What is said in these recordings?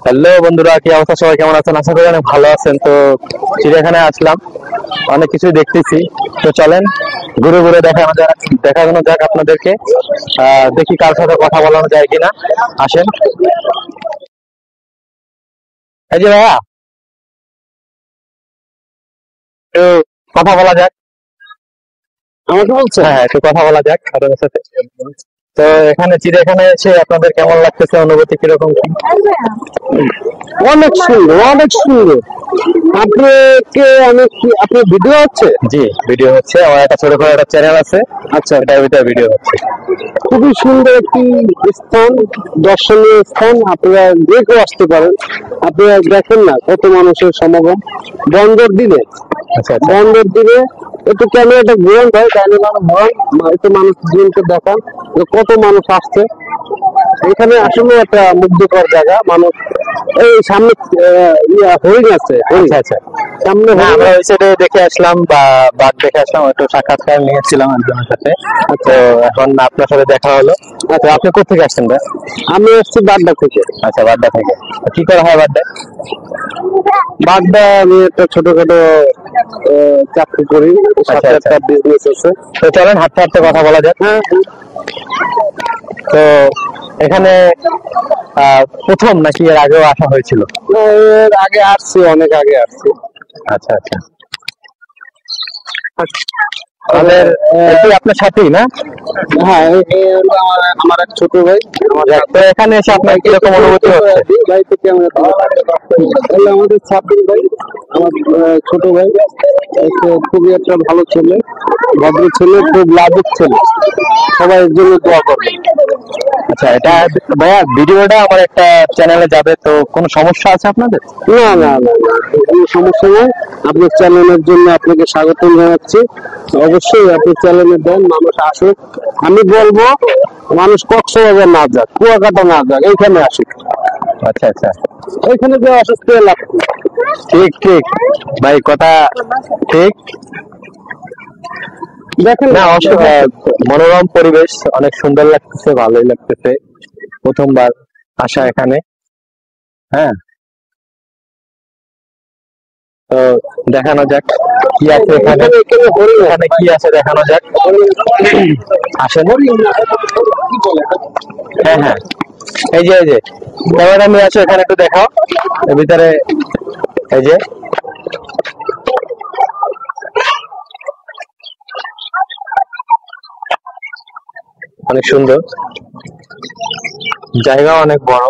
Hello বন্ধুরা, কি অবস্থা? সবাই কেমন আছেন? আশা করি অনেক ভালো আছেন। তো চিড়িয়াখানায় আসলাম, অনেক কিছুই দেখতেছি। তো চলেন ঘুরে ঘুরে দেখানো যাক আপনাদেরকে। দেখি কার সাথে কথা বলানো যায় কিনা। আসেন। এই যে ভাইয়া, একটু কথা বলা যাক। আমাকে বলছে হ্যাঁ, একটু কথা বলা যাক আপনাদের সাথে। তো এখানে চিড়িয়াখানায় এসে আপনাদের কেমন লাগতেছে? অনুভূতি কিরকম কি? অনেক সুন্দর, অনেক সুন্দর। আপনার ভিডিও হচ্ছে? জি, ভিডিও হচ্ছে। আমার একটা ছোট করে একটা চ্যানেল আছে। আচ্ছা, এটার ভিতরে ভিডিও হচ্ছে। খুবই সুন্দর একটি স্থান, দর্শনীয় স্থান। আপনারা যে কেউ আসতে পারেন। আপনারা দেখেন না কত মানুষের সমাগম বন্ধের দিনে। আচ্ছা আচ্ছা। বন্ধের দিনে একটু ক্যামেরাটা ঘুরান ভাই, ডাইনে বামে ঘুরান, একটু মানুষ জীবনকে দেখান যে কত মানুষ আসছে। এখানে আসলে একটা মুগ্ধকর জায়গা। মানুষ এই সামনে হরিণ আছে, আচ্ছা আচ্ছা। সামনে না, হরিণ আমরা আছে। ওই সাইডে দেখে আসলাম, বা বাঘ দেখে আসলাম, একটু সাক্ষাৎকার নিয়েছিলাম একজনের সাথে। তো এখন আপনার সাথে দেখা হলো। তো আপনি কোথেকে আসছেন ভাই? আমি আসছি বাড্ডা থেকে। আচ্ছা, বাড্ডা থেকে। তো কি করা হয় বাড্ডায়? বাড্ডা আমি একটা ছোটখাটো চাকরি করি, আচ্ছা সাথে আচ্ছা। একটা বিজনেস আছে। তো চলেন হাঁটতে হাঁটতে কথা বলা যাক। হ্যাঁ, তো এখানে প্রথম নাকি এর আগেও আসা হয়েছিল? এর আগে আসছি, অনেক আগে আসছি। আচ্ছা আচ্ছা। আমাদের এটি আপনার সাথেই না? হ্যাঁ, এই হলো আমার এক ছোট ভাই। যাক, তো এখানে এসে আপনার কিরকম অনুভূতি হচ্ছে? ভাই থেকে আমাদের সাব্বির ভাই, আমার ছোট ভাই। সে খুবই একটা ভালো ছেলে, ভদ্র ছেলে, খুব লাজুক ছেলে। সবাই এর জন্য দোয়া করবে। আচ্ছা, এটা ভাইয়া ভিডিওটা আমার একটা চ্যানেলে যাবে, তো কোনো সমস্যা আছে আপনাদের? না না না না, কোনো সমস্যা নেই। আপনার চ্যানেলের জন্য আপনাকে স্বাগতম জানাচ্ছি। অবশ্যই আপনি চ্যানেলে দেন, মানুষ আসুক। আমি বলবো মানুষ কক্সবাজার না যাক, কুয়াকাটা না যাক, এইখানে আসুক। আচ্ছা আচ্ছা। এইখানে যে অসুস্থ এলাকা। ঠিক ঠিক ভাই, কথা ঠিক। দেখেন না, মনোরম পরিবেশ, অনেক সুন্দর লাগতেছে, ভালোই লাগতেছে। প্রথমবার আসা এখানে। হ্যাঁ, তো দেখানো যাক কি আছে এখানে। এখানে হরিণ আছে। এখানে কি আছে দেখানো যাক। আসেন। কি বলে? হ্যাঁ হ্যাঁ, এই যে ক্যামেরা নিয়ে আসো, এখানে একটু দেখাও এর ভিতরে। এই যে অনেক সুন্দর, জায়গা অনেক বড়।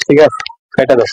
ঠিক আছে, এটা দাও।